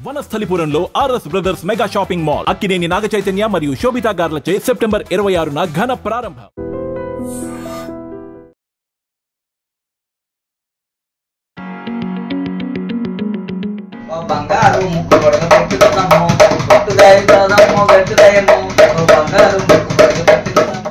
వనస్థలిపురంలో RS brothers mega shopping mall Akkineni Naga Chaitanya మరియు Sobhita గార్లచే September 26న ఘన ప్రారంభం. బంగారు ముక్కు పొడగ పెట్టుకున్నాము పొట్టుదాయి చదము గట్టుదాయము బంగారు ముక్కు పొడగ పెట్టుకున్నాము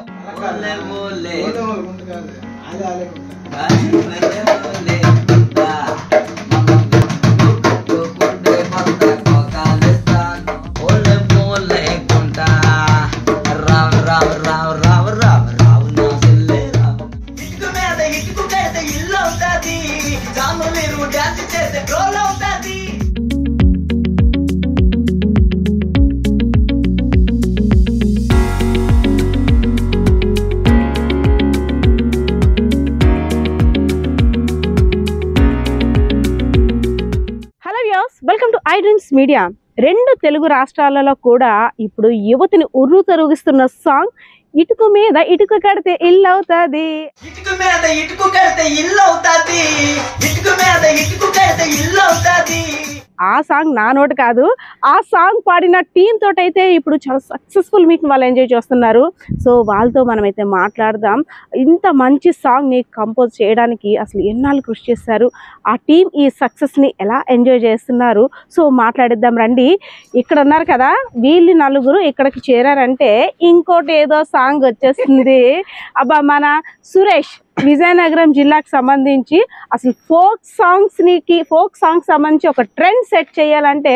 welcome to I dreams media. రెండు తెలుగు రాష్ట్రాలలో కూడా ఇప్పుడు యువతిని ఉర్రు తొలగిస్తున్న సాంగ్ ఇటుక మీద ఇటుక కడితే ఇల్లు అవుతుంది, ఇటుక మీద ఇటుక కడితే ఇల్లు అవుతుంది, ఇటుక మీద ఇటుక కడితే ఇల్లు అవుతుంది. ఆ సాంగ్ నా నోటు కాదు, ఆ సాంగ్ పాడిన టీమ్ తోటైతే ఇప్పుడు చాలా సక్సెస్ఫుల్ మీట్ వాళ్ళు ఎంజాయ్ చేస్తున్నారు. సో వాళ్ళతో మనమైతే మాట్లాడదాం. ఇంత మంచి సాంగ్ని కంపోజ్ చేయడానికి అసలు ఎన్నాళ్ళు కృషి చేస్తారు, ఆ టీం ఈ సక్సెస్ని ఎలా ఎంజాయ్ చేస్తున్నారు, సో మాట్లాడిద్దాం రండి. ఇక్కడ ఉన్నారు కదా, వీళ్ళు నలుగురు ఇక్కడికి చేరారంటే ఇంకోటి ఏదో సాంగ్ వచ్చేస్తుంది. అబ్బా మన సురేష్ విజయనగరం జిల్లాకు సంబంధించి అసలు ఫోక్ సాంగ్స్ సంబంధించి ఒక ట్రెండ్ సెట్ చేయాలంటే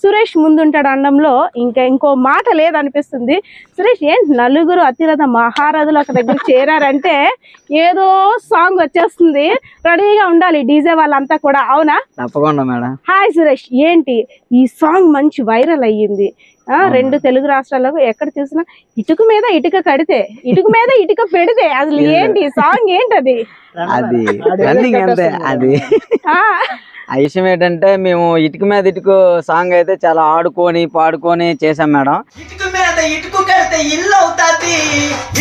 సురేష్ ముందుంటాడు అనడంలో ఇంకో మాట లేదనిపిస్తుంది. సురేష్ ఏంటి నలుగురు అతిరథ మహారథులు ఒక దగ్గర చేరారంటే ఏదో సాంగ్ వచ్చేస్తుంది, రెడీగా ఉండాలి డీజే వాళ్ళంతా కూడా, అవునా? తప్పకుండా మేడం. హాయ్ సురేష్, ఏంటి ఈ సాంగ్ మంచి వైరల్ అయ్యింది, రెండు తెలుగు రాష్ట్రాలకు ఎక్కడ చూసినా ఇటుక మీద ఇటుక కడితే ఇటుక మీద ఇటుక పెడితే, అసలు ఏంటి సాంగ్ ఏంటది? అది రన్నింగ్ అంతే. అది ఆ విషయం ఏంటంటే మేము ఇటుక మీద ఇటుక సాంగ్ అయితే చాలా ఆడుకొని పాడుకొని చేసాం మేడం. ఇటుక మీద ఇటుక కడితే ఇల్లు అవుతుంది,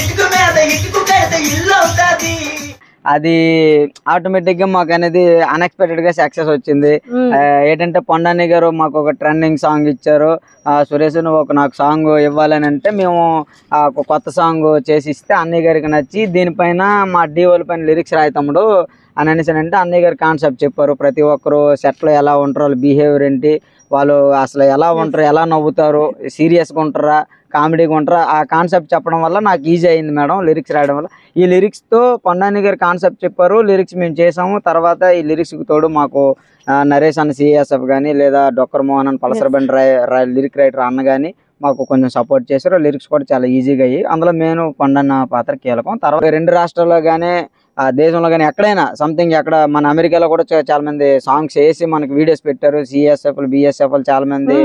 ఇటుక మీద ఇటుక కడితే ఇల్లు అవుతుంది. అది ఆటోమేటిక్ గా మాకు అనేది అన్ఎక్స్పెక్టెడ్ గా సక్సెస్ వచ్చింది. ఏంటంటే పొండాని గారు మాకు ఒక ట్రెండింగ్ సాంగ్ ఇచ్చారు. సురేష్ నువ్వు నాకు సాంగ్ ఇవ్వాలని అంటే మేము ఒక కొత్త సాంగ్ చేసి ఇస్తే అన్నయ్య గారికి నచ్చి దీనిపైన మా డీఓల పైన లిరిక్స్ రాయి తమ్ముడు అని అనేసానంటే అన్నయ్య గారు కాన్సెప్ట్ చెప్పారు. ప్రతి ఒక్కరు సెట్లో ఎలా ఉంటారు, వాళ్ళ బిహేవియర్ ఏంటి, వాళ్ళు అసలు ఎలా ఉంటారు, ఎలా నవ్వుతారు, సీరియస్గా ఉంటారా, కామెడీగా ఉంటారా, ఆ కాన్సెప్ట్ చెప్పడం వల్ల నాకు ఈజీ అయింది మేడం లిరిక్స్ రాయడం వల్ల. ఈ లిరిక్స్తో పొండాని గారు కాన్సెప్ట్ చెప్పారు, లిరిక్స్ మేము చేసాము. తర్వాత ఈ లిరిక్స్కి తోడు మాకు నరేష్ అన్న సిఎస్ఎఫ్ కానీ లేదా డొక్కర్ మోహన్ అని పలసర్ బండి లిరిక్ రైటర్ అన్న కానీ మాకు కొంచెం సపోర్ట్ చేశారు. లిరిక్స్ కూడా చాలా ఈజీగా అయ్యి అందులో నేను పొండన్న పాత్ర కీలకం. తర్వాత రెండు రాష్ట్రాల్లో కానీ దేశంలో కానీ ఎక్కడైనా సంథింగ్ ఎక్కడ మన అమెరికాలో కూడా చాలా మంది సాంగ్స్ వేసి మనకి వీడియోస్ పెట్టారు. సిఎస్ఎఫ్లు బిఎస్ఎఫ్లు చాలా మంది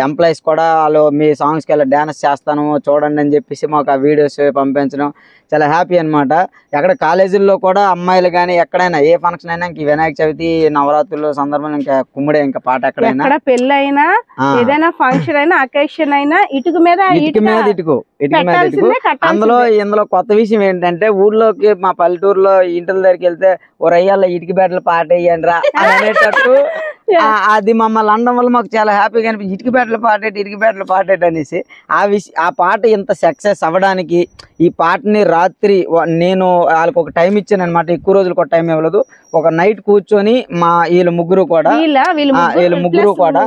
ఎంప్లాయీస్ కూడా వాళ్ళు మీ సాంగ్స్కి వెళ్ళి డాన్స్ చేస్తాను చూడండి అని చెప్పేసి మాకు ఆ వీడియోస్ పంపించడం చాలా హ్యాపీ అనమాట. ఎక్కడ కాలేజీల్లో కూడా అమ్మాయిలు కానీ ఎక్కడైనా ఏ ఫంక్షన్ అయినా ఇంక వినాయక చవితి నవరాత్రుల సందర్భంగా ఇంకా కుమ్ముడే ఇంకా పాట ఎక్కడైనా పెళ్ళైనా ఏదైనా ఫంక్షన్ అయినా అకేషన్ అయినా ఇటుక మీద ఇటుకు ఇందులో కొత్త విషయం ఏంటంటే ఊర్లోకి మా పల్లెటూరులో ఇంటి దగ్గరికి వెళ్తే ఓ రయ్యాల ఇటుక బేటలు పాట వేయండి రా అని అనేటట్టు అది మమ్మల్ని అనడం వల్ల మాకు చాలా హ్యాపీగా అనిపించింది. ఇటుక బేటలు పాటేటి అనేసి ఆ పాట ఇంత సక్సెస్ అవ్వడానికి ఈ పాటని రాత్రి నేను వాళ్ళకి ఒక టైం ఇచ్చాను అనమాట. ఎక్కువ రోజులకు ఒక టైం ఇవ్వలేదు, ఒక నైట్ కూర్చొని మా వీళ్ళు ముగ్గురు కూడా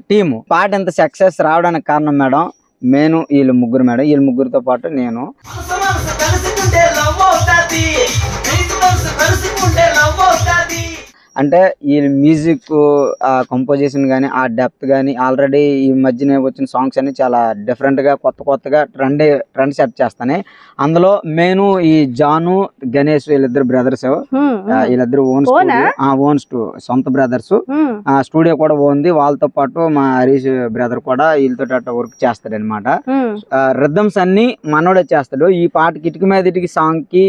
టీము పాట ఎంత సక్సెస్ రావడానికి కారణం మేడం వీళ్ళు ముగ్గురు మేడం. వీళ్ళ ముగ్గురుతో పాటు నేను. అంటే ఈ మ్యూజిక్ కంపోజిషన్ కానీ ఆ డెప్త్ కానీ ఆల్రెడీ ఈ మధ్యనే వచ్చిన సాంగ్స్ అన్ని చాలా డిఫరెంట్గా కొత్తగా ట్రెండ్ సెట్ చేస్తానే. అందులో మెయిన్ ఈ జాను గణేష్ వీళ్ళిద్దరు బ్రదర్స్, వీళ్ళిద్దరు ఓన్ సొంత బ్రదర్స్. స్టూడియో కూడా ఉంది. వాళ్ళతో పాటు మా హరీష్ బ్రదర్ కూడా వీళ్ళతో వర్క్ చేస్తాడు అనమాట. రిథమ్స్ అన్ని మనోడే చేస్తాడు. ఈ పాటకి ఇటుక మీద ఇటుక సాంగ్ కి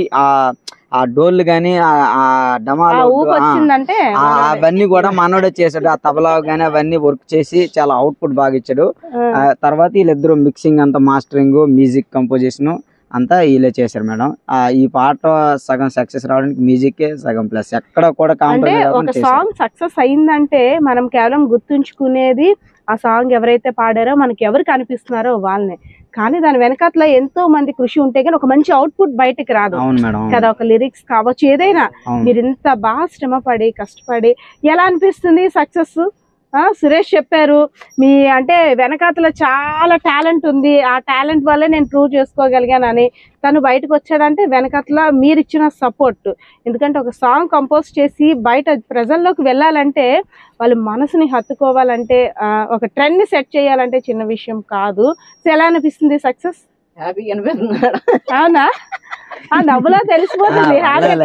ఆ డోళ్ళు గానీ ఆ డమాలు అవన్నీ కూడా మనోడే చేశాడు. ఆ తబలా గానీ అవన్నీ వర్క్ చేసి చాలా అవుట్పుట్ బాగా ఇచ్చాడు. తర్వాత వీళ్ళిద్దరు మిక్సింగ్ అంతా మాస్టరింగ్ మ్యూజిక్ కంపోజిషన్ అంతా వీళ్ళే చేశారు మేడం. ఈ పాట సగం సక్సెస్ రావడానికి మ్యూజిక్ సగం ప్లస్ ఎక్కడ కూడా అంటే కాంప్రమైజ్ ఒక సాంగ్ సక్సెస్ అయిందంటే మనం కేవలం గుర్తుంచుకునేది ఆ సాంగ్ ఎవరైతే పాడారో మనకి ఎవరు కనిపిస్తున్నారో వాళ్ళనే, కానీ దాని వెనకాతల ఎంతో మంది కృషి ఉంటే కానీ ఒక మంచి అవుట్పుట్ బయటకు రాదు కదా. ఒక లిరిక్స్ కావచ్చు ఏదైనా, మీరు ఇంత బాగా శ్రమపడి కష్టపడి ఎలా అనిపిస్తుంది సక్సెస్? సురేష్ చెప్పారు మీ అంటే వెనకాతల చాలా టాలెంట్ ఉంది, ఆ టాలెంట్ వల్లే నేను ప్రూవ్ చేసుకోగలిగానని. తను బయటకు వచ్చాడంటే వెనకాతల మీరు ఇచ్చిన సపోర్ట్. ఎందుకంటే ఒక సాంగ్ కంపోజ్ చేసి బయట ప్రజల్లోకి వెళ్ళాలంటే, వాళ్ళు మనసుని హత్తుకోవాలంటే, ఒక ట్రెండ్ ని సెట్ చేయాలంటే చిన్న విషయం కాదు. సో ఎలా అనిపిస్తుంది సక్సెస్? హ్యాపీగా అనిపిస్తుంది. అవునా? ఆ నవ్వులా తెలిసిపోతుంది.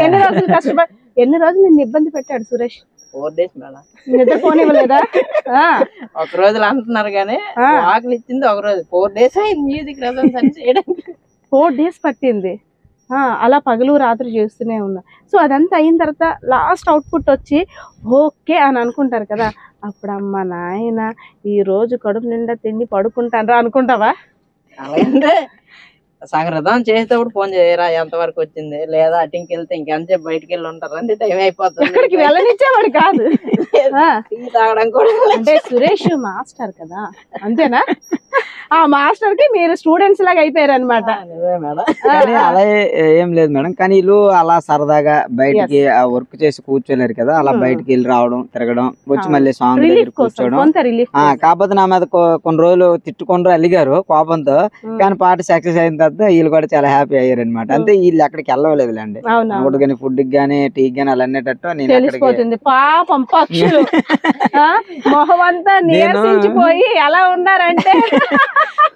ఎన్ని రోజులు కష్టపడి, ఎన్ని రోజులు నిన్ను ఇబ్బంది పెట్టాడు సురేష్? 4 days madam. నిద్రపోనివ్వలేదా? ఒక రోజులు అంటున్నారు కానీ ఆకలి ఇచ్చింది ఒక రోజు. 4 days అయింది మ్యూజిక్ రెజన్స్ అని చేయడానికి. 4 days పట్టింది. అలా పగలు రాత్రి చేస్తూనే ఉన్నా. సో అదంతా అయిన తర్వాత లాస్ట్ అవుట్పుట్ వచ్చి ఓకే అని అనుకుంటారు కదా, అప్పుడు అమ్మ నాయన ఈ రోజు కడుపు నిండా తిండి పడుకుంటాను అనుకుంటావా? అలాగే సంగ్రహం చేసేటప్పుడు ఫోన్ చేయరా ఎంతవరకు వచ్చింది, లేదా అటింకి వెళ్తే ఇంకెంతసేపు బయటకు వెళ్ళి ఉంటారు అంటే టైం అయిపోతుంది. ఇక్కడికి వెళ్ళనిచ్చేవాడు కాదు. తాగడం కూడా అంటే సురేష్ మాస్టర్ కదా, అంతేనా? ఆ మాస్టర్ కి మీరు స్టూడెంట్స్ లాగా అయిపోయారు అనమాట. అలా ఏం లేదు మేడం, కానీ వీళ్ళు అలా సరదాగా బయటికి వర్క్ చేసి కూర్చోలేరు కదా, అలా బయటికి వెళ్ళి రావడం తిరగడం వచ్చి మళ్ళీ సాంగ్ దగ్గర కూర్చోవడం. కాకపోతే నా మీద కొన్ని రోజులు తిట్టుకుంటూ అలిగారు కోపంతో, కానీ పాట సక్సెస్ అయిన తర్వాత వీళ్ళు కూడా చాలా హ్యాపీ అయ్యారు అనమాట. అంటే వీళ్ళు ఎక్కడికి వెళ్ళలేదులేండి, కానీ ఫుడ్ గానీ టీ గానీ అలా అనేటట్టు తెలిసిపోతుంది. పాపం పక్షులు మొహం అంతా నీరసించిపోయి ఎలా ఉన్నారంటే,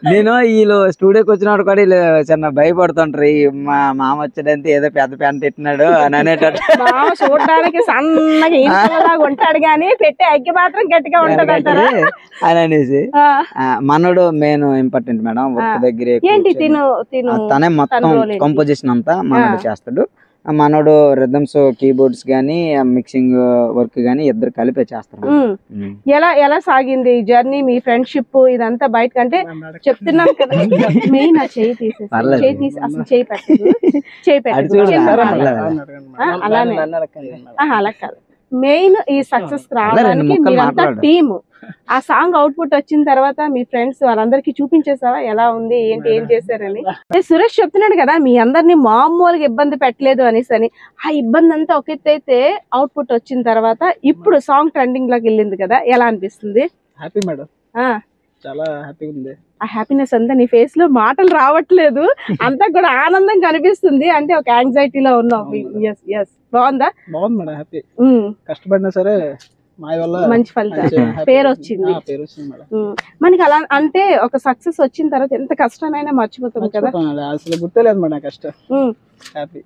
నేను వీళ్ళు స్టూడియోకి వచ్చినప్పుడు కూడా వీళ్ళు చిన్న భయపడుతుంటారు, మా మామ వచ్చాడంటే ఏదో పెద్ద ప్యాంట్ పెట్టినాడు అని అనేటట్టు. మామ చూడడానికి సన్నగా ఇంతలాగా ఉంటాడు గానీ పెట్టే అగ్గి మాత్రం గట్టిగా ఉంటది అని అనేసి. మనోడు మెయిన్ ఇంపార్టెంట్ మేడం, వర్క్ దగ్గర తనే మొత్తం కంపోజిషన్ అంతా మనోడు చేస్తాడు. మనోడు రిథమ్స్ కీబోర్డ్స్ గానీ మిక్సింగ్ వర్క్ గానీ ఇద్దరు కలిపే చేస్తారు. ఎలా సాగింది జర్నీ, మీ ఫ్రెండ్షిప్ ఇదంతా బయట అంటే చెప్తున్నాం కదా. మెయిన్ ఆ చేయి తీసేసి అసలు చేయి పెట్టదు అలానే, అలా కాదు. మెయిన్ ఈ సక్సెస్ రావడానికి మీరంతా టీమ్. ఆ సాంగ్ అవుట్పుట్ వచ్చిన తర్వాత మీ ఫ్రెండ్స్ వాళ్ళందరికీ చూపించేసావా ఎలా ఉంది ఏంటి ఏం చేశారని? సురేష్ చెప్తున్నాడు కదా మీ అందరినీ మామూలుగా ఇబ్బంది పెట్టలేదు అనేసి అని. ఆ ఇబ్బంది అంతా ఒక ఎత్తు అయితే అవుట్పుట్ వచ్చిన తర్వాత ఇప్పుడు సాంగ్ ట్రెండింగ్ లోకి వెళ్ళింది కదా, ఎలా అనిపిస్తుంది? హ్యాపీ మేడం, చాలా హ్యాపీ ఉంది. ఆ హ్యాపీనెస్ అంతా నీ ఫేస్ లో మాటలు రావట్లేదు, అంతా కూడా ఆనందం కనిపిస్తుంది. అంటే ఒక యాంగ్జైటీలో ఉన్నావు. బాగుందా? బాగుంది మేడం, హ్యాపీ. కష్టపడినా సరే మంచి ఫలితం, పేరు వచ్చింది మనకి. అలా అంటే ఒక సక్సెస్ వచ్చిన తర్వాత ఎంత కష్టానైనా మర్చిపోతాం కదా, అసలు గుర్తులేదు మేడం కష్టం. హ్యాపీ.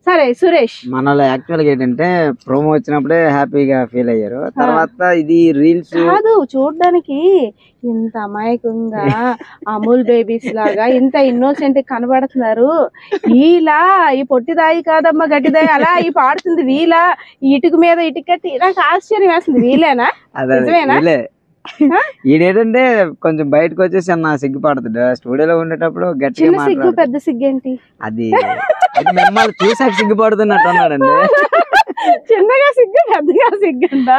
సరే సురేష్, మనలో యాక్చువల్ గా ఏంటంటే ప్రోమో వచ్చినప్పుడే హ్యాపీగా ఫీల్ అయ్యారు. తర్వాత ఇది రీల్స్ కాదు చూడడానికి ఇంత అమాయకంగా అమూల్ బేబీస్ లాగా ఇంత ఇన్నోసెంట్ కనబడుతున్నారు. వీలా ఈ పొట్టిదాయి కాదమ్మా గట్టిదాయి అలా ఈ పాడుతుంది వీలా, ఈ ఇటుక మీద ఇటుకట్టి నాకు ఆశ్చర్యం వేస్తుంది. వీలేనా? నిజమేనా? ఈడేంటంటే కొంచెం బయటకు వచ్చేసి అన్న సిగ్గుపడుతుంది. స్టూడియోలో ఉండేటప్పుడు గట్టిగా సిగ్గు పెద్ద సిగ్గేంటి అది మిమ్మల్ని చూసాక సిగ్గుపడుతున్నట్టు అన్నాడండి. చిన్నగా సిగ్గు పెద్దగా సిగ్గుందా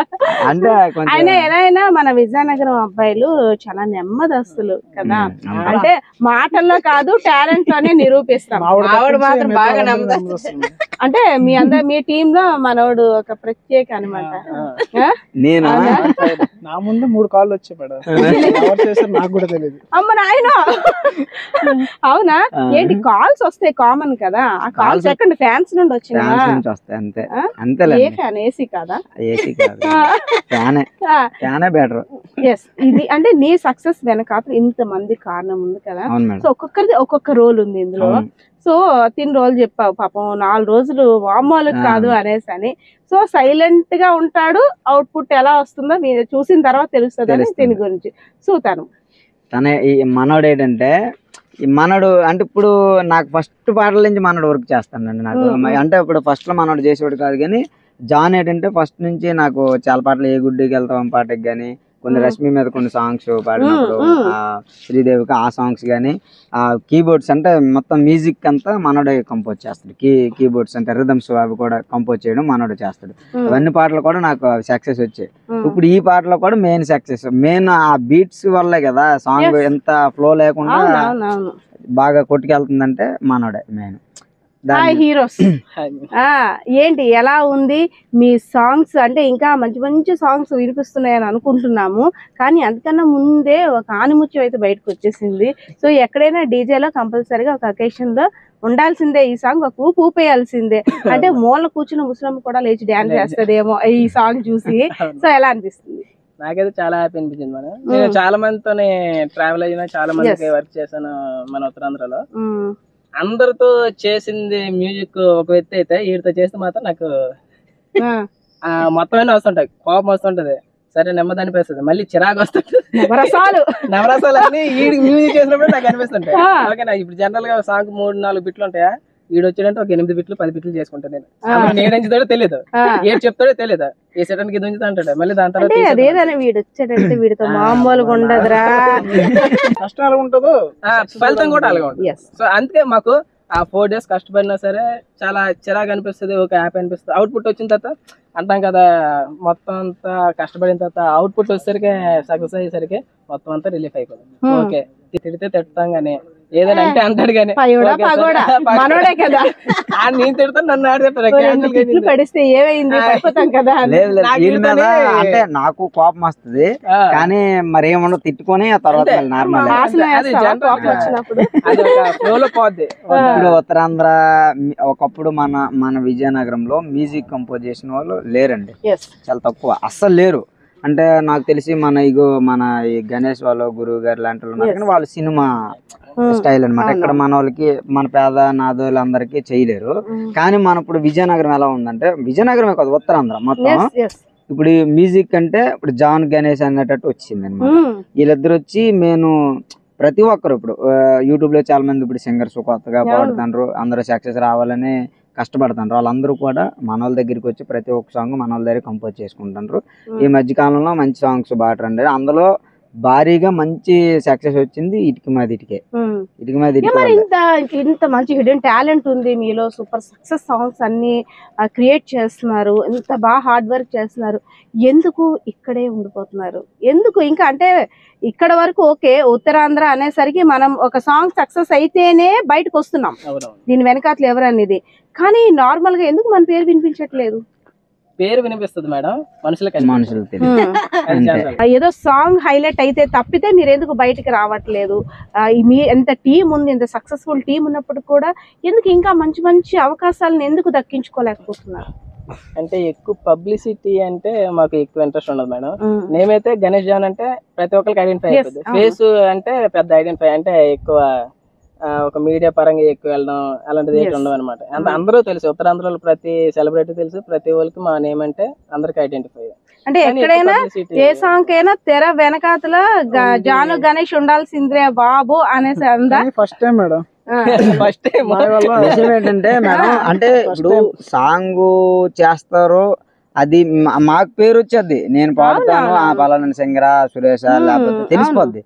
అంటే ఆయన ఎలా అయినా మన విజయనగరం అబ్బాయిలు చాలా నెమ్మదస్తులు కదా, అంటే మాటల్లో కాదు టాలెంట్ లోనే నిరూపిస్తాం. మాత్రం బాగా నెమ్మదస్తు. అంటే మీ టీమ్ లో మనోడు ఒక ప్రత్యేక అనమాట. నేను నా ముందు 3 కాళ్ళు వచ్చాయి మేడం, నాకు కూడా తెలియదు. అమ్మ నాయన, అవునా? ఏంటి కాల్స్ వస్తాయి కామన్ కదా, ఆ కాల్స్ ఎక్కడ ఫ్యాన్స్ నుండి వచ్చినాయి? అంతే. ఏ ఫ్యాన్? ఏసీ కాదా? ఏసీ కాదు, ఫ్యానే బెటర్. ఎస్, ఇది అంటే నీ సక్సెస్ వెనకాల ఇంత మంది కారణం ఉంది కదా. సో ఒక్కొక్కరిది ఒక్కొక్క రోల్ ఉంది ఇందులో. సో 3 రోజులు చెప్పావు, పాపం 4 రోజులు మామూలు కాదు అనేసి అని. సో సైలెంట్ గా ఉంటాడు, అవుట్పుట్ ఎలా వస్తుందో మీరు చూసిన తర్వాత తెలుస్తుంది అని దీని గురించి. సో తనే ఈ మనోడు ఏంటంటే మనోడు అంటే ఇప్పుడు నాకు ఫస్ట్ పాటల నుంచి మనోడు వర్క్ చేస్తానండి. నాకు అంటే ఇప్పుడు ఫస్ట్ లో మనోడు చేసేవాడు కాదు, కానీ జాన్ ఏంటంటే ఫస్ట్ నుంచి నాకు చాలా పాటలు ఏ గుడ్డికి వెళ్తాం పాటకి కానీ కొన్ని రష్మి మీద కొన్ని సాంగ్స్ పాడినప్పుడు ఆ శ్రీదేవికి ఆ సాంగ్స్ కానీ ఆ కీబోర్డ్స్ అంటే మొత్తం మ్యూజిక్ అంతా మనోడే కంపోజ్ చేస్తాడు. కీబోర్డ్స్ అంటే రిథమ్స్ అవి కూడా కంపోజ్ చేయడం మనోడే చేస్తాడు. అవన్నీ పాటలు కూడా నాకు సక్సెస్ వచ్చాయి. ఇప్పుడు ఈ పాటలో కూడా మెయిన్ సక్సెస్ మెయిన్ ఆ బీట్స్ వల్లే కదా సాంగ్ ఎంత ఫ్లో లేకుండా బాగా కొట్టుకెళ్తుందంటే మనోడే మెయిన్. హాయ్ హీరోస్, ఏంటి ఎలా ఉంది మీ సాంగ్స్? అంటే ఇంకా మంచి మంచి సాంగ్స్ వినిపిస్తున్నాయని అనుకుంటున్నాము, కానీ అంతకన్నా ముందే ఒక ఆనిముత్యం అయితే బయటకు వచ్చేసింది. సో ఎక్కడైనా డీజేలో కంపల్సరీగా ఒక అకేషన్ లో ఉండాల్సిందే ఈ సాంగ్, ఒక ఊపు ఊపేయాల్సిందే. అంటే మూల కూర్చున్న ముసలమ్మ కూడా లేచి డాన్స్ చేస్తుందేమో ఈ సాంగ్ చూసి. సో ఎలా అనిపిస్తుంది? నాకైతే చాలా హ్యాపీ అనిపించింది మేడం. నేను చాలా మందితోనే ట్రావెల్ అయినా, చాలా మందికి వర్క్ చేశాను మన ఉత్తరాంధ్రలో. అందరితో చేసింది మ్యూజిక్ ఒక వ్యక్తి అయితే, వీడితో చేస్తే మాత్రం నాకు మొత్తం వస్తుంటాయి, కోపం వస్తుంటది, సరే నెమ్మది అనిపిస్తుంది, మళ్ళీ చిరాకు వస్తుంటది, నవరసాలు అన్ని వీడికి మ్యూజిక్ చేసినప్పుడు నాకు అనిపిస్తుంటాయి. ఓకేనా, ఇప్పుడు జనరల్ గా సాంగ్ 3-4 బిట్లు ఉంటాయా, వీడు వచ్చాడంటే ఒక 8 బిట్లు 10 బిట్లు చేసుకుంటాను నేను. నేను ఎంచుతాడో తెలియదు, ఏడు చెప్తాడో తెలియదు, ఏ సెటానికి ఇది ఉంచుతా అంటాడు. మళ్ళీ దాని తర్వాత వీడు వచ్చాడంటే వీడితో మామూలుగా ఉండదురా, కష్టాలు ఉంటుందో ఫలితం కూడా అలాగే ఉంటుంది. సో అందుకే మాకు ఆ 4 days కష్టపడినా సరే చాలా చిరాకు అనిపిస్తుంది, ఒక హ్యాపీ అనిపిస్తుంది. అవుట్పుట్ వచ్చిన తర్వాత అంటాం కదా, మొత్తం అంతా కష్టపడిన తర్వాత అవుట్పుట్ వచ్చేసరికి సక్సెస్ అయ్యేసరికి మొత్తం అంతా రిలీఫ్ అయిపోతుంది. ఓకే, తిడితే తిడతాం గానీ ఏదైనా అంటే అంటాడు కానీ నేను తిడతాను, నన్ను ఆడి పడిస్తే ఏమైంది పడిపోతాం కదా. అంటే నాకు కోపం వస్తుంది కానీ మరి ఏమన్నా తిట్టుకొని ఆ తర్వాత నార్మల్ పోద్ది. ఇప్పుడు ఉత్తరాంధ్ర ఒకప్పుడు మన విజయనగరంలో మ్యూజిక్ కంపోజ్ చేసిన వాళ్ళు లేరండి, చాలా తక్కువ, అస్సలు లేరు. అంటే నాకు తెలిసి మన ఈ గణేష్ వాళ్ళు, గురువు గారు లాంటి వాళ్ళు ఉన్నారు కానీ వాళ్ళు సినిమా స్టైల్ అనమాట. ఇక్కడ మన వాళ్ళకి, మన పేద నాదోళ్ళు అందరికి చేయలేరు. కానీ మన ఇప్పుడు విజయనగరం ఎలా ఉందంటే, విజయనగరమే కాదు ఉత్తరాంధ్ర మొత్తం ఇప్పుడు మ్యూజిక్ అంటే ఇప్పుడు జాన్ గణేష్ అనేటట్టు వచ్చింది అనమాట. వీళ్ళిద్దరు వచ్చి నేను ప్రతి ఒక్కరు ఇప్పుడు యూట్యూబ్ లో చాలా మంది ఇప్పుడు సింగర్స్ కొత్తగా పాడుతున్నారు, అందరూ సక్సెస్ రావాలని కష్టపడుతున్నారు. వాళ్ళందరూ కూడా మన వాళ్ళ దగ్గరికి వచ్చి ప్రతి ఒక్క సాంగ్ మన వాళ్ళ దగ్గర కంపోజ్ చేసుకుంటున్నారు. ఈ మధ్య కాలంలో మంచి సాంగ్స్ బాగా ట్రెండ్, అందులో భారీగా మంచి సక్సెస్ వచ్చింది ఇటుక మీద ఇటుకే. ఇంత మంచి హిడెన్ టాలెంట్ ఉంది మీలో, సూపర్ సక్సెస్ సాంగ్స్ అన్ని క్రియేట్ చేస్తున్నారు, ఇంత బాగా హార్డ్ వర్క్ చేస్తున్నారు, ఎందుకు ఇక్కడే ఉండిపోతున్నారు? ఎందుకు ఇంకా అంటే ఇక్కడ వరకు ఓకే, ఉత్తరాంధ్ర అనేసరికి మనం ఒక సాంగ్ సక్సెస్ అయితేనే బయటకు వస్తున్నాం, దీని వెనకాతలు ఎవరనేది. కానీ నార్మల్ గా ఎందుకు మన పేరు వినిపించట్లేదు? పేరు వినిపిస్తుంది మేడం, మనుషులకి ఏదో సాంగ్ హైలైట్ అయితే తప్పితే మీరు ఎందుకు బయటకు రావట్లేదు? మీ ఎంత టీం ఉంది, ఎంత సక్సెస్ఫుల్ టీం ఉన్నప్పుడు కూడా ఎందుకు ఇంకా మంచి మంచి అవకాశాలను ఎందుకు దక్కించుకోలేకపోతున్నారు? అంటే ఎక్కువ పబ్లిసిటీ అంటే మాకు ఎక్కువ ఇంట్రెస్ట్ ఉండదు మేడం. నేమైతే గణేష్ జాన్ అంటే ప్రతి ఒక్కరికి ఐడెంటిఫై అవుతుంది, ఫేస్ అంటే పెద్ద ఐడెంటిఫై అంటే ఎక్కువ ఒక మీడియా పరంగా ఎక్కువ వెళ్ళడం అలాంటిది ఏంటి ఉండవు అనమాట. అందరూ తెలుసు, ఉత్తరాంధ్రలో ప్రతి సెలబ్రిటీ తెలుసు, ప్రతి వాళ్ళకి మా నేమ్ అంటే అందరికి ఐడెంటిఫై. అంటే ఎక్కడైనా ఏ సాంగ్ అయినా తెర వెనకాతల జాను గణేష్ ఉండాల్సిందే బాబు అనేసి అందా? First time madam, first time. విషయం ఏంటంటే మేడం, అంటే ఇప్పుడు సాంగ్ చేస్తారు, అది మాకు పేరు వచ్చేది, నేను పాడుతాను ఆ పలానా సింగరా సురేష లేకపోతే తెలిసిపోద్ది.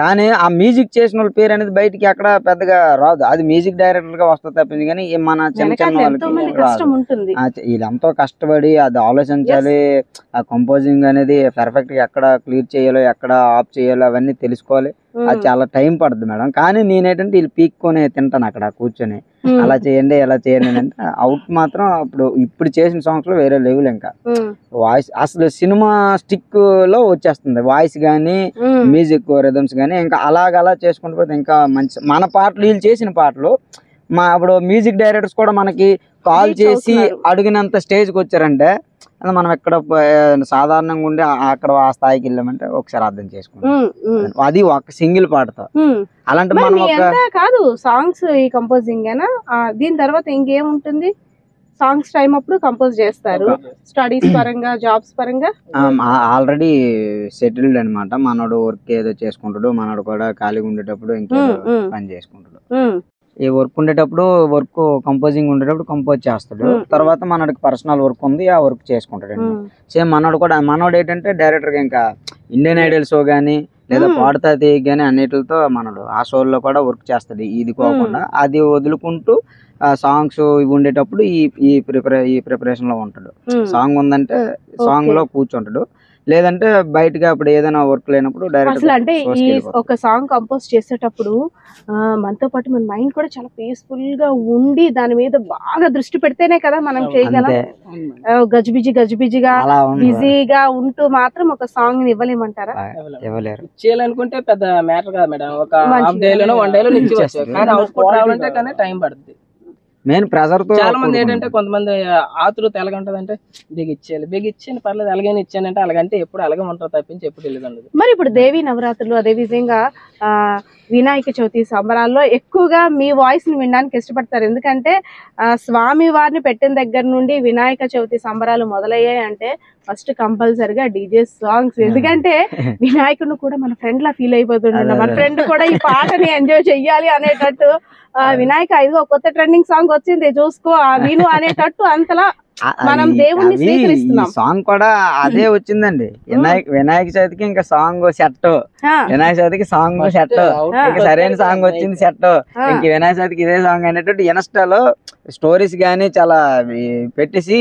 కానీ ఆ మ్యూజిక్ చేసిన వాళ్ళ పేరు అనేది బయటికి అక్కడ పెద్దగా రాదు, అది మ్యూజిక్ డైరెక్టర్ గా వస్తుంది తప్పింది. కానీ మన చిన్న చిన్న వాళ్ళకి వీళ్ళంతా కష్టపడి అది ఆలోచించాలి, ఆ కంపోజింగ్ అనేది పర్ఫెక్ట్ గా ఎక్కడ క్లియర్ చేయాలో ఎక్కడ ఆఫ్ చేయాలో అవన్నీ తెలుసుకోవాలి, అది చాలా టైం పడుతుంది మేడం. కానీ నేనేంటంటే వీళ్ళు పీక్కొని తింటాను అక్కడ కూర్చొని, అలా చేయండి ఎలా చేయండి అంటే అవుట్ మాత్రం ఇప్పుడు చేసిన సాంగ్స్ లో వేరే లెవెల్. ఇంకా వాయిస్ అసలు సినిమా స్టిక్ లో వచ్చేస్తుంది, వాయిస్ గానీ మ్యూజిక్ రిథమ్స్ గానీ ఇంకా అలాగలా చేసుకుంటూ పోతే ఇంకా మంచి మన పాటలు, వీళ్ళు చేసిన పాటలు ఇప్పుడు మ్యూజిక్ డైరెక్టర్స్ కూడా మనకి కాల్ చేసి అడిగినంత స్టేజ్కి వచ్చారంటే మనం ఎక్కడ సాధారణంగా ఉండి అక్కడ ఆ స్థాయికి వెళ్ళామంటే ఒకసారి అర్థం చేసుకుంటాం, అది ఒక సింగిల్ పాటతో. అలాంటి మనం కాదు సాంగ్స్ ఈ కంపోజింగ్ దీని తర్వాత ఇంకేముంటుంది? సాంగ్స్ టైం అప్పుడు కంపోజ్ చేస్తారు, స్టడీస్ పరంగా జాబ్స్ పరంగా ఆల్రెడీ సెటిల్డ్ అనమాట. మనోడు వర్క్ ఏదో చేసుకుంటాడు, మనోడు కూడా ఖాళీగా ఉండేటప్పుడు ఇంకా పని చేసుకుంటాడు. ఈ వర్క్ ఉండేటప్పుడు వర్క్ కంపోజింగ్ ఉండేటప్పుడు కంపోజ్ చేస్తాడు, తర్వాత మనోడికి పర్సనల్ వర్క్ ఉంది ఆ వర్క్ చేసుకుంటాడు. సేమ్ మనోడు కూడా, మనోడు ఏంటంటే డైరెక్టర్ గా ఇంకా ఇండియన్ ఐడల్ షో గానీ లేదా పాడుతాది గానీ అన్నిటితో మనడు ఆ షోల్లో కూడా వర్క్ చేస్తుంది. ఇది కాకుండా అది వదులుకుంటూ సాంగ్స్ ఇవి ఉండేటప్పుడు ఈ ప్రిపరేషన్ లో ఉంటాడు. సాంగ్ ఉందంటే సాంగ్ లో కూర్చుంటాడు, లేదంటే బయటగా అప్పుడు ఏదైనా వర్క్ లేనప్పుడు డైరెక్ట్. అసలు అంటే ఈ ఒక సాంగ్ కంపోజ్ చేసేటప్పుడు మనతో పాటు మన మైండ్ కూడా చాలా పీస్ఫుల్ గా ఉండి దాని మీద బాగా దృష్టి పెడితేనే కదా మనం చేయగలం. గజిబిజిగా బిజీగా ఉంటూ మాత్రం ఒక సాంగ్ ని ఇవ్వలేమంటారా? చేయాలనుకుంటే పెద్ద మ్యాటర్ కాదు మేడం, ఒక హాఫ్ డే లోనో 1 డే లో ఇచ్చేవచ్చు. కానీ అవుట్పుట్ రావాలంటే కానీ టైం పడుతుంది. మెయిన్ ప్రెజర్ తో చాలా మంది ఏంటంటే కొంతమంది ఆతృత ఎలాగంటదంటే బిగిచ్చాను పర్లేదు అలాగైనా ఇచ్చానంటే అలాగంటే ఎప్పుడు అలాగే ఉంటారు తప్పించి ఎప్పుడు తెలియదు. మరి ఇప్పుడు దేవి నవరాత్రులు అదే విధంగా వినాయక చవితి సంబరాల్లో ఎక్కువగా మీ వాయిస్ ని వినడానికి ఇష్టపడతారు. ఎందుకంటే స్వామి వారిని పెట్టిన దగ్గర నుండి వినాయక చవితి సంబరాలు మొదలయ్యాయి అంటే ఫస్ట్ కంపల్సరిగా డీజే సాంగ్స్. ఎందుకంటే వినాయకుడిని కూడా మన ఫ్రెండ్ లా ఫీల్ అయిపోతుండే, మన ఫ్రెండ్ కూడా ఈ పాటని ఎంజాయ్ చెయ్యాలి అనేటట్టు వినాయక ఇదిగో కొత్త ట్రెండింగ్ సాంగ్ వచ్చింది చూసుకో విను అనేటట్టు అంతలా మనం దేవుణ్ణి స్వీకరిస్తున్నాం. సాంగ్ కూడా అదే వచ్చిందండి. వినాయక చవితికి ఇంకా సాంగ్ సెట్, వినాయక చవితికి సాంగ్ సెట్, ఇంకా సరైన సాంగ్ వచ్చింది సెట్, ఇంక వినాయక చవితికి ఇదే సాంగ్ అనేటట్టు ఇన్స్టాలో స్టోరీస్ గానీ చాలా పెట్టేసి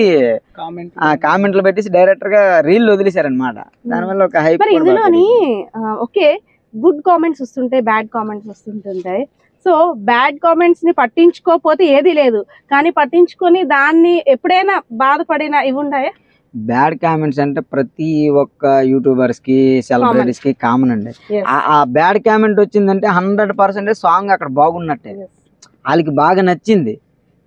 కామెంట్లు పెట్టేసి డైరెక్టర్ గా రీల్ వదిలేశారనమాట. దానివల్ల ఒక హైప్. మరి ఇందులోని ఓకే గుడ్ కామెంట్స్ వస్తుంటాయి, బ్యాడ్ కామెంట్స్ వస్తుంటుంటాయి. సో బ్యాడ్ కామెంట్స్ ని పట్టించుకోకపోతే ఏది లేదు, కానీ పట్టించుకొని దాన్ని ఎప్పుడైనా బాధపడిన ఇవి ఉన్నాయా? బ్యాడ్ కామెంట్స్ అంటే ప్రతి ఒక్క యూట్యూబర్స్ కి సెలబ్రిటీస్ కి కామన్ అండి. ఆ బ్యాడ్ కామెంట్ వచ్చిందంటే 100% సాంగ్ అక్కడ బాగున్నట్టే, వాళ్ళకి బాగా నచ్చింది.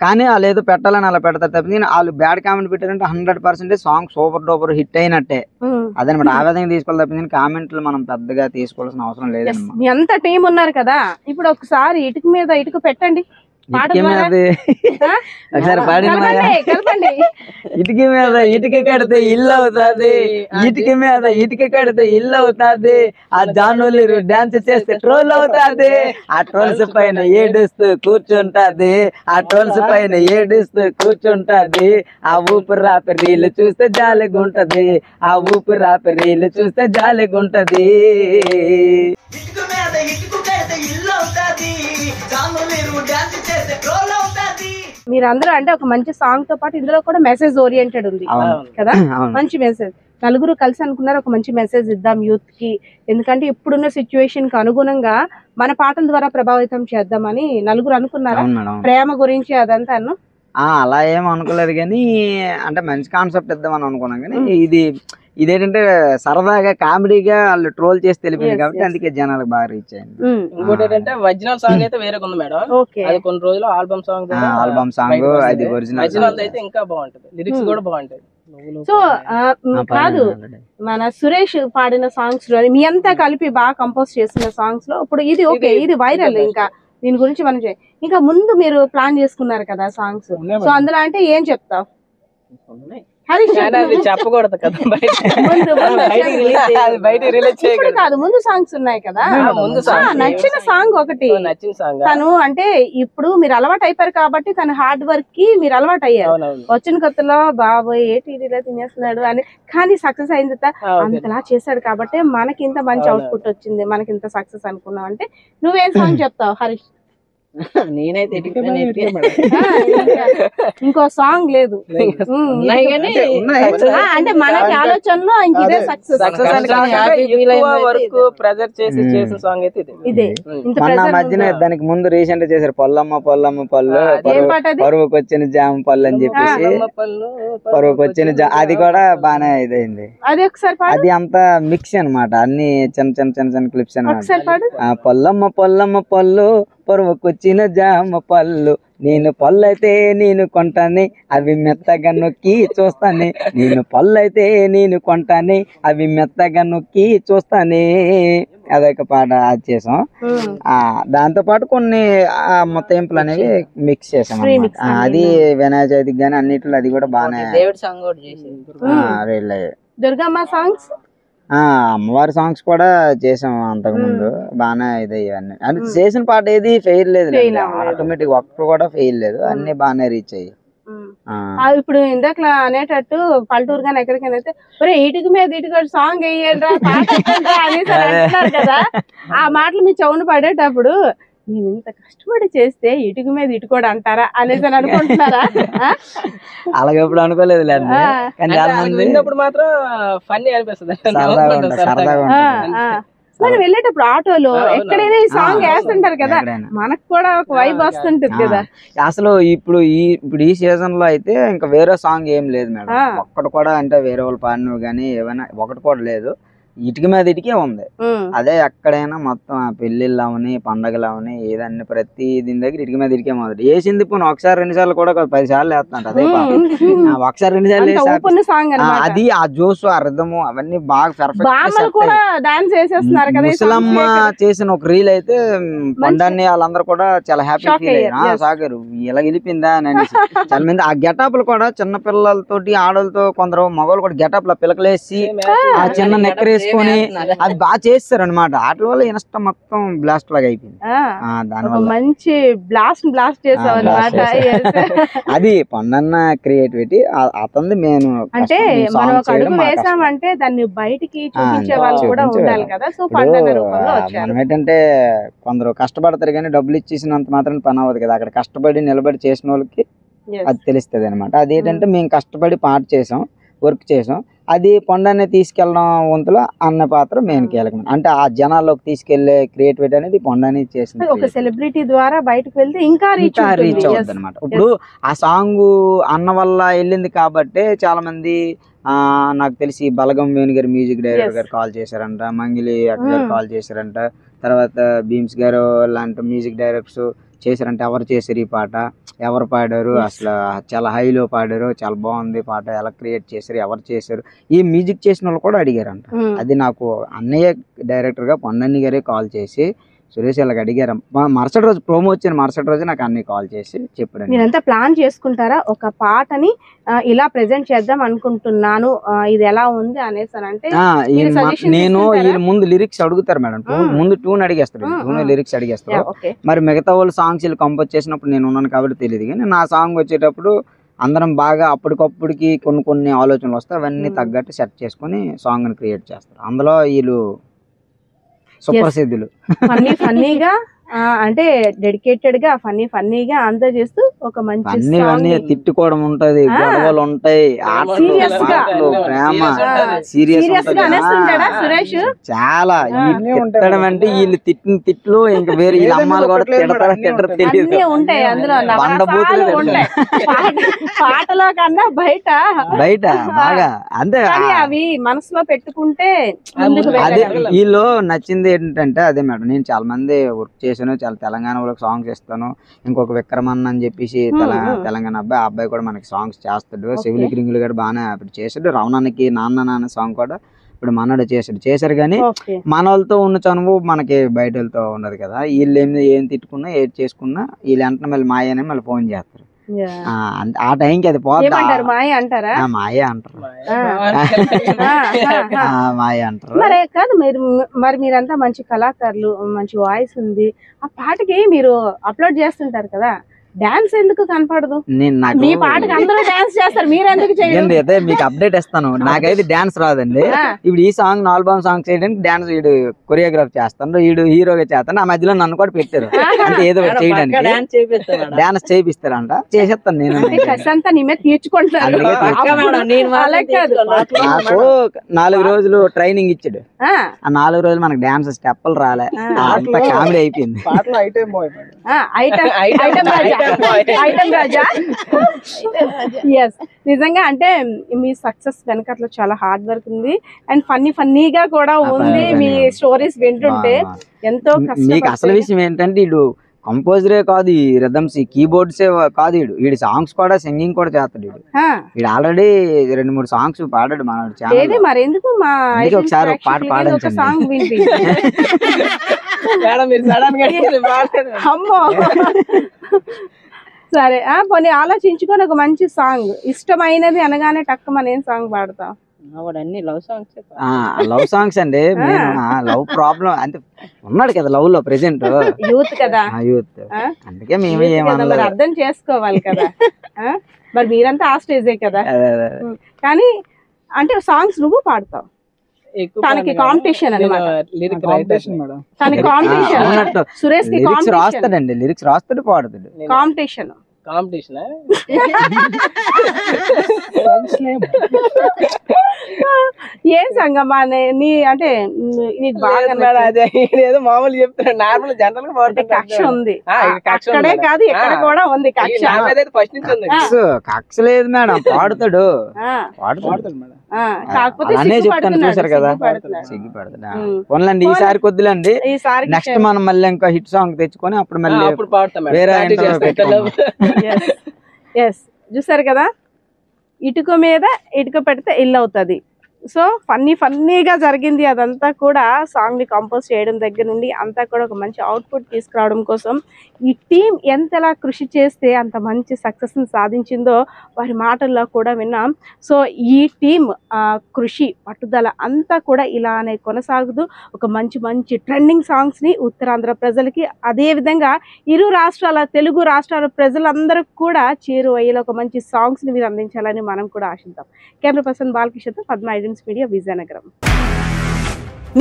కానీ వాళ్ళు ఏదో పెట్టాలని అలా పెడతారు తప్పింది వాళ్ళు బ్యాడ్ కామెంట్ పెట్టారంటే 100% సాంగ్ సూపర్ డూపర్ హిట్ అయినట్టే. అదనమాట. ఆ విధంగా తీసుకోవాలి తప్పింది కామెంట్లు మనం పెద్దగా తీసుకోవాల్సిన అవసరం లేదన్నమాట. మీ అంత టీం ఉన్నారు కదా, ఇప్పుడు ఒకసారి ఇటుక మీద ఇటుక పెట్టండి. ఒకసారి ఇటుక మీద ఇటుక కడితే ఇల్లు అవుతాది, ఇటుక మీద ఇటుక కడితే ఇల్లు అవుతాది, ఆ జానులు డాన్స్ చేస్తే ట్రోల్ అవుతాది, ఆ ట్రోల్స్ పైన ఏడుస్తూ కూర్చుంటాది, ఆ ట్రోల్స్ పైన ఏడుస్తూ కూర్చుంటాది, ఆ ఊపిరి రాపి రీలు చూస్తే జాలిగుంటది, ఆ ఊపిరి రాపి రీలు చూస్తే జాలిగుంటది. మీరందరూ అంటే ఒక మంచి సాంగ్ తో పాటు ఇందులో కూడా మెసేజ్ ఓరియంటెడ్ ఉంది కదా, మంచి మెసేజ్. నలుగురు కలిసి అనుకున్నారు ఒక మంచి మెసేజ్ ఇద్దాం యూత్ కి, ఎందుకంటే ఇప్పుడున్న సిచ్యువేషన్ కి అనుగుణంగా మన పాటల ద్వారా ప్రభావితం చేద్దామని నలుగురు అనుకున్నారా? ప్రేమ గురించి అదంతా అలా ఏం అనుకోలేదు, కానీ అంటే మంచి కాన్సెప్ట్ ఇద్దామని అనుకున్నాం. కానీ ఇదేంటంటే సరదాగా కామెడీగా వాళ్ళు ట్రోల్ చేసి తెలిపింది కాబట్టి అందుకే జనాలకు బాగా రీచ్ అయింది. ఇంకోటి ఏంటంటే ఒరిజినల్ సాంగ్ అయితే వేరే ఉంది మేడం, అది కొన్ని రోజులు ఆల్బమ్ సాంగ్ అది ఒరిజినల్ అయితే ఇంకా బాగుంటది, లిరిక్స్ కూడా బాగుంటది. సో కాదు, మన సురేష్ పాడిన సాంగ్స్ లో మీ అంతా కలిపి బాగా కంపోజ్ చేసిన సాంగ్స్ లో ఇప్పుడు ఇది ఓకే, ఇది వైరల్. ఇంకా దీని గురించి మనం ఇంకా ముందు మీరు ప్లాన్ చేసుకున్నారు కదా సాంగ్స్, సో అందులో అంటే ఏం చెప్తావు? చెప్పకూడదు కదా, కాదు ముందు సాంగ్స్ ఉన్నాయి కదా, నచ్చిన సాంగ్ ఒకటి. తను అంటే ఇప్పుడు మీరు అలవాటు అయిపోయారు కాబట్టి తను హార్డ్ వర్క్ కి మీరు అలవాటు అయ్యారు. వచ్చిన కొత్తలో బాబోయ్ ఏ టీవీలో తినేస్తున్నాడు అని, కానీ సక్సెస్ అయిన తర్వాత అంతలా చేశాడు కాబట్టి మనకి ఇంత మంచి అవుట్పుట్ వచ్చింది, మనకి ఇంత సక్సెస్ అనుకున్నాం. అంటే నువ్వేం సాంగ్ చెప్తావు హరీష్? నేనైతే ఇంకో సాంగ్ లేదు అంటే మనకి ఆలోచనలో ఇంక ఇదే సక్సెస్. ప్రెజర్ చేసి చేసిన సాంగ్ అయితే ఇదే. మధ్యన దానికి ముందు రీసెంట్ చేశారు పొల్లమ్మ పొల్లమ్మ పళ్ళు పరువుకు వచ్చిన జామ పళ్ళు అని చెప్పేసి, పరువుకు వచ్చిన అది కూడా బానే ఇదైంది. అది ఒకసారి అది అంతా మిక్స్ అనమాట, అన్ని చిన్న చిన్న చిన్న చిన్న క్లిప్స్ అనమాట. పొల్లమ్మ పొల్లమ్మ పళ్ళు పరువుకొచ్చిన జామ పళ్ళు, నేను పళ్ళైతే నేను కొంటానే అవి మెత్తగా నొక్కి చూస్తానే, నేను పళ్ళైతే నేను కొంటానే అవి మెత్తగా నొక్కి చూస్తానే. అదొక పాట అది చేసాం. దాంతో పాటు కొన్ని మొత్తం అనేవి మిక్స్ చేసాం అన్నమాట. అది వినాయక చవితికి గానీ అన్నిట్లో అది కూడా బాగానే దుర్గమ్మ సాంగ్స్, అమ్మవారి సాంగ్స్ కూడా చేసాం అంతకు ముందు బాగానే ఇది. ఇవన్నీ అంటే చేసిన పాట ఏది ఫెయిల్ లేదు, ఆటోమేటిక్ ఒక్కరు కూడా ఫెయిల్ లేదు, అన్ని బాగానే రీచ్ అయ్యి. ఇప్పుడు ఇందాక అనేటట్టు పల్లెటూరు కానీ ఎక్కడికైనా అయితే ఒరే ఇటుక మీద ఇటుక సాంగ్ వేయండిరా అనేసి అంటున్నారు కదా. ఆ మాటలు మీ చెవును పడేటప్పుడు మేము ఇంత కష్టపడి చేస్తే ఇటుక మీద ఇటుకోడు అంటారా అనేసి అని అనుకుంటున్నారా? అలాగే ఎప్పుడు అనుకోలేదు విన్నప్పుడు మాత్రం ఫన్నీ అనిపిస్తుంది. మనం వెళ్ళేటప్పుడు ఆటోలో ఎక్కడైనా ఈ సాంగ్ వేస్తుంటారు కదా, మనకు కూడా ఒక వైబ్ వస్తుంటది కదా. అసలు ఇప్పుడు ఈ సీజన్ లో అయితే ఇంకా వేరే సాంగ్ ఏం లేదు మేడం. ఒక్కటి కూడా అంటే వేరే వాళ్ళు పాడినవి కానీ ఏమైనా ఒకటి కూడా లేదు. ఇటుక మీద ఇటుకే ఉంది. అదే ఎక్కడైనా మొత్తం పెళ్లిళ్ళు అవని పండగలు అవని ఏదన్నా ప్రతి దీని దగ్గర ఇటుక మీద ఇటుకే మొదటి వేసింది. పోను ఒకసారి 2 సార్లు కూడా 10 సార్లు వేస్తాంట. అదే ఒకసారి 2 సార్లు అది ఆ జోసు ఆ రిథము అవన్నీ బాగా పర్ఫెక్ట్. ముసలమ్మ చేసిన ఒక రీల్ అయితే పండాన్ని వాళ్ళందరూ కూడా చాలా హ్యాపీ ఫీల్ అయ్యారు. సాగరు ఇలా గెలిపిందా అని అనేసి చాలా మంది. ఆ గెటప్లు కూడా చిన్న పిల్లలతోటి ఆడలతో కొందరు మగవాళ్ళు కూడా గెటప్ ల పిలకలేసి ఆ చిన్న నెక్కరేసి అది బాగా చేస్తారు అనమాట. వాటి వల్ల ఇన్స్టా మొత్తం బ్లాస్ట్ లాగా అయిపోయింది. దానివల్ల మంచి బ్లాస్ట్ చేసావు అనమాట. అది పొన్నన్న క్రియేటివిటీ అతనిది. నేను అంటే మనం ఒక అడుగు వేసామంటే దాన్ని బయటికి చూపించే వాళ్ళు కూడా ఉండాలి కదా. సో పొన్నన్న రూపంలో వచ్చారు. మనం ఏంటంటే కొందరు కష్టపడతారు కానీ డబ్బులు ఇచ్చేసినంత మాత్రం పని అవ్వదు కదా. అక్కడ కష్టపడి నిలబడి చేసిన వాళ్ళకి అది తెలుస్తుంది అనమాట. అదేంటంటే మేము కష్టపడి పాట చేసాం, వర్క్ చేసాం. అది పొండాన్ని తీసుకెళ్ళడం వంతులో అన్న పాత్ర మెయిన్ కీలకం. అంటే ఆ జనాల్లోకి తీసుకెళ్లే క్రియేటివిటీ అనేది పొండాన్ని చేసింది. ఒక సెలబ్రిటీ ద్వారా బయటకు వెళ్తే ఇంకా రీచ్ అవుతుంది అనమాట. ఇప్పుడు ఆ సాంగ్ అన్న వల్ల వెళ్ళింది కాబట్టి చాలా మంది నాకు తెలిసి బలగం వేణు గారు మ్యూజిక్ డైరెక్టర్ గారు కాల్ చేశారంట, మంగిలి అక్క గారు కాల్ చేశారంట, తర్వాత భీమ్స్ గారు లాంటి మ్యూజిక్ డైరెక్టర్స్ చేశారంటే ఎవరు చేశారు ఈ పాట, ఎవరు పాడారు, అసలు చాలా హైలో పాడారు, చాలా బాగుంది పాట, ఎలా క్రియేట్ చేశారు, ఎవరు చేశారు, ఈ మ్యూజిక్ చేసిన వాళ్ళు కూడా అడిగారంట. అది నాకు అన్నయ్య డైరెక్టర్గా పొన్నన్ని గారే కాల్ చేసి సురేష్ ఇలాగ అడిగారు. మరుసటి రోజు ప్రోమో వచ్చిన మరుసటి రోజు నాకు అన్ని కాల్ చేసి చెప్పారు. మీరంతా ప్లాన్ చేసుకుంటారా ఒక పాటని ఇలా ప్రెజెంట్ చేద్దాం అనుకుంటున్నాను, ఇది ఎలా ఉంది అనేసి అంటే? నేను వీళ్ళ ముందు లిరిక్స్ అడుగుతారు మేడం. ముందు ట్యూన్ అడిగేస్తారు, ట్యూన్ లిరిక్స్ అడిగేస్తారు. మరి మిగతా వాళ్ళు సాంగ్స్ వీళ్ళు కంపోజ్ చేసినప్పుడు నేను ఉన్నాను కాబట్టి తెలియదు. కానీ నా సాంగ్ వచ్చేటప్పుడు అందరం బాగా అప్పటికప్పుడుకి కొన్ని ఆలోచనలు వస్తాయి, అవన్నీ తగ్గట్టు సెట్ చేసుకుని సాంగ్ ని క్రియేట్ చేస్తారు. అందులో వీళ్ళు సుప్రసిద్ధులు. ఫన్నీగా అంటే డెడికేటెడ్ గా ఫన్నీగా అంతా చేస్తూ ఒక మంచి తిట్టుకోవడం ఉంటది, గొడవలు ఉంటాయి, ప్రేమ సీరియస్ చాలా తిట్టడం అంటే వీళ్ళు తిట్టిన తిట్లు ఇంకా వేరే వీళ్ళ అమ్మాలు కూడా తిట్టరు తెలియదు. ఉంటాయి అందులో పాటలో కన్నా బయట బాగా అంతే అవి మనసులో పెట్టుకుంటే. అదే వీళ్ళు నచ్చింది ఏంటంటే అదే మేడం. నేను చాలా మంది వర్క్ చేసి చాలా తెలంగాణ వాళ్ళకి సాంగ్స్ ఇస్తాను. ఇంకొక విక్రమన్న అని చెప్పేసి తెలంగాణ అబ్బాయి, ఆ అబ్బాయి కూడా మనకి సాంగ్స్ చేస్తాడు. శివులికి రింగులు కూడా బాగానే ఇప్పుడు చేసాడు. రవణానికి నాన్న సాంగ్ కూడా ఇప్పుడు మనడు చేశారు. కానీ మన వాళ్ళతో ఉన్న చనువు మనకి బయట వాళ్ళతో ఉండదు కదా. వీళ్ళు ఏం తిట్టుకున్నా ఏది చేసుకున్నా వీళ్ళు వెంటనే మళ్ళీ మాయనే మళ్ళీ ఫోన్ చేస్తారు. ఆ టైంకి అది పోతారు, మాయ అంటారు. మరే కాదు, మరి మీరంతా మంచి కళాకారులు, మంచి వాయిస్ ఉంది. ఆ పాటకి మీరు అప్లోడ్ చేస్తుంటారు కదా, డాన్స్ ఎందుకు కనపడదు? మీ పాటకి అందరూ డాన్స్ చేస్తారు, మీరు ఎందుకు చేయండి? అదే మీకు అప్డేట్ ఇస్తాను. నాకైతే డాన్స్ రాదండి. ఇప్పుడు ఈ సాంగ్ ఆల్బమ్ సాంగ్ చేయడానికి డాన్స్ వీడు కొరియోగ్రాఫ్ చేస్తాను, వీడు హీరోగా చేస్తాను. ఆ మధ్యలో నన్ను కూడా పెట్టారు అంటే ఏదో చేయడానికి డాన్స్ చేపిస్తారంట. చేసేస్తాను నేను. నీ మీద తీర్చుకుంటాను. నాకు 4 రోజులు ట్రైనింగ్ ఇచ్చాడు. ఆ 4 రోజులు మనకు డాన్స్ స్టెప్పులు రాలే, అంత కామెడీ అయిపోయింది. ఐటమ్ రాజా. నిజంగా అంటే మీ సక్సెస్ వెనకట్లో చాలా హార్డ్ వర్క్ ఉంది అండ్ ఫన్నీగా కూడా ఉంది. మీ స్టోరీస్ వింటుంటే ఎంతో మీకు అసలు విషయం ఏంటంటే వీడు కంపోజరే కాదు, ఈ రిథమ్స్ ఈ కీబోర్డ్సే కాదు, వీడి సాంగ్స్ కూడా సింగింగ్ కూడా చేస్తాడు. వీడు ఆల్రెడీ 2-3 సాంగ్స్ పాడాడు మనోడు ఛానల్. మరి ఎందుకు ఒకసారి ఒక పాట పాడించండి. అమ్మో సరే పోనీ ఆలోచించుకొని ఒక మంచి సాంగ్, ఇష్టమైనది అనగానే టక్కుమని ఏం సాంగ్ పాడతావు? అన్ని లవ్ సాంగ్స్ లవ్ సాంగ్స్ అండి. లవ్ ప్రాబ్లం అంటే ఉన్నాడు కదా లవ్ లో ప్రెసెంట్ యూత్ కదా, యూత్. అందుకే మేము మరి ఏమన్నా అర్థం చేసుకోవాలి కదా. మరి మీరంతా ఆ స్టేజే కదా. కానీ అంటే సాంగ్స్ నువ్వు పాడతావు, తనకి కాంపిటీషన్ అన్నమాట. తనకి కాంపిటీషన్, సురేష్ కి లిరిక్స్ రాస్తాడండి, లిరిక్స్ రాస్తాడు పాడుతాడు. కాంపిటీషన్ ఏం సంగమా నీ అంటే నీకు బాగా ఏదో మామూలు చెప్తున్నాడు, నార్మల్ జనరల్ గా కక్ష ఉంది. అక్కడే కాదు ఎక్కడ కూడా ఉంది కక్ష. ఫస్ట్ నుంచి ఉంది. కక్ష లేదు మేడం, పాడుతాడు మేడం. కాకపోతే అనే చెప్తాను చూసారు కదా, సిగ్గుపడతాడు. పోన్లండి ఈసారి కొద్దులండి, నెక్స్ట్ మనం మళ్ళీ ఇంకా హిట్ సాంగ్ తెచ్చుకొని అప్పుడు మళ్ళీ వేరే చూసారు కదా, ఇటుక మీద ఇటుక పెడితే ఇల్లు అవుతుంది. సో ఫన్నీగా జరిగింది అదంతా కూడా. సాంగ్ని కంపోజ్ చేయడం దగ్గర నుండి అంతా కూడా ఒక మంచి అవుట్పుట్ తీసుకురావడం కోసం ఈ టీం ఎంతలా కృషి చేస్తే అంత మంచి సక్సెస్ని సాధించిందో వారి మాటల్లో కూడా విన్నాం. సో ఈ టీం కృషి పట్టుదల అంతా కూడా ఇలానే కొనసాగుతూ ఒక మంచి ట్రెండింగ్ సాంగ్స్ని ఉత్తరాంధ్ర ప్రజలకి, అదేవిధంగా ఇరు రాష్ట్రాల తెలుగు రాష్ట్రాల ప్రజలందరికీ కూడా చేరువయ్యేలా ఒక మంచి సాంగ్స్ని మీరు అందించాలని మనం కూడా ఆశిద్దాం. కెమెరా పర్సన్ బాలకిషన్తో పద్మ ఐడెన్స్ మీడియా, విజయనగరం.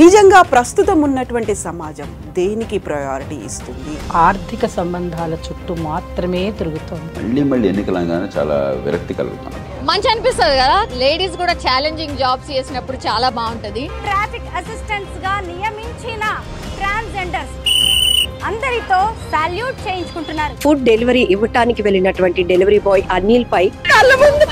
నిజంగా ప్రస్తుతం ఉన్నటువంటి సమాజం దేనికి ప్రయారిటీ ఇస్తుంది? ఆర్థిక సంబంధాల చుట్టూ మాత్రమే తిరుగుతోంది. మళ్ళీ ఎన్నికలంగానే చాలా విరక్తి కలుగుతున్నాం. మంచి అనిపిస్తుంది కదా, లేడీస్ కూడా ఛాలెంజింగ్ జాబ్స్ చేసినప్పుడు చాలా బాగుంటది. ట్రాఫిక్ అసిస్టెంట్స్ గా నియమించిన ట్రాన్స్జెండర్స్ అందరితో సాల్యూట్ చేయించుకుంటున్నారు. ఫుడ్ డెలివరీ ఇవ్వటానికి వెళ్ళినటువంటి డెలివరీ బాయ్ అనిల్ పై కళ్ళ ముందు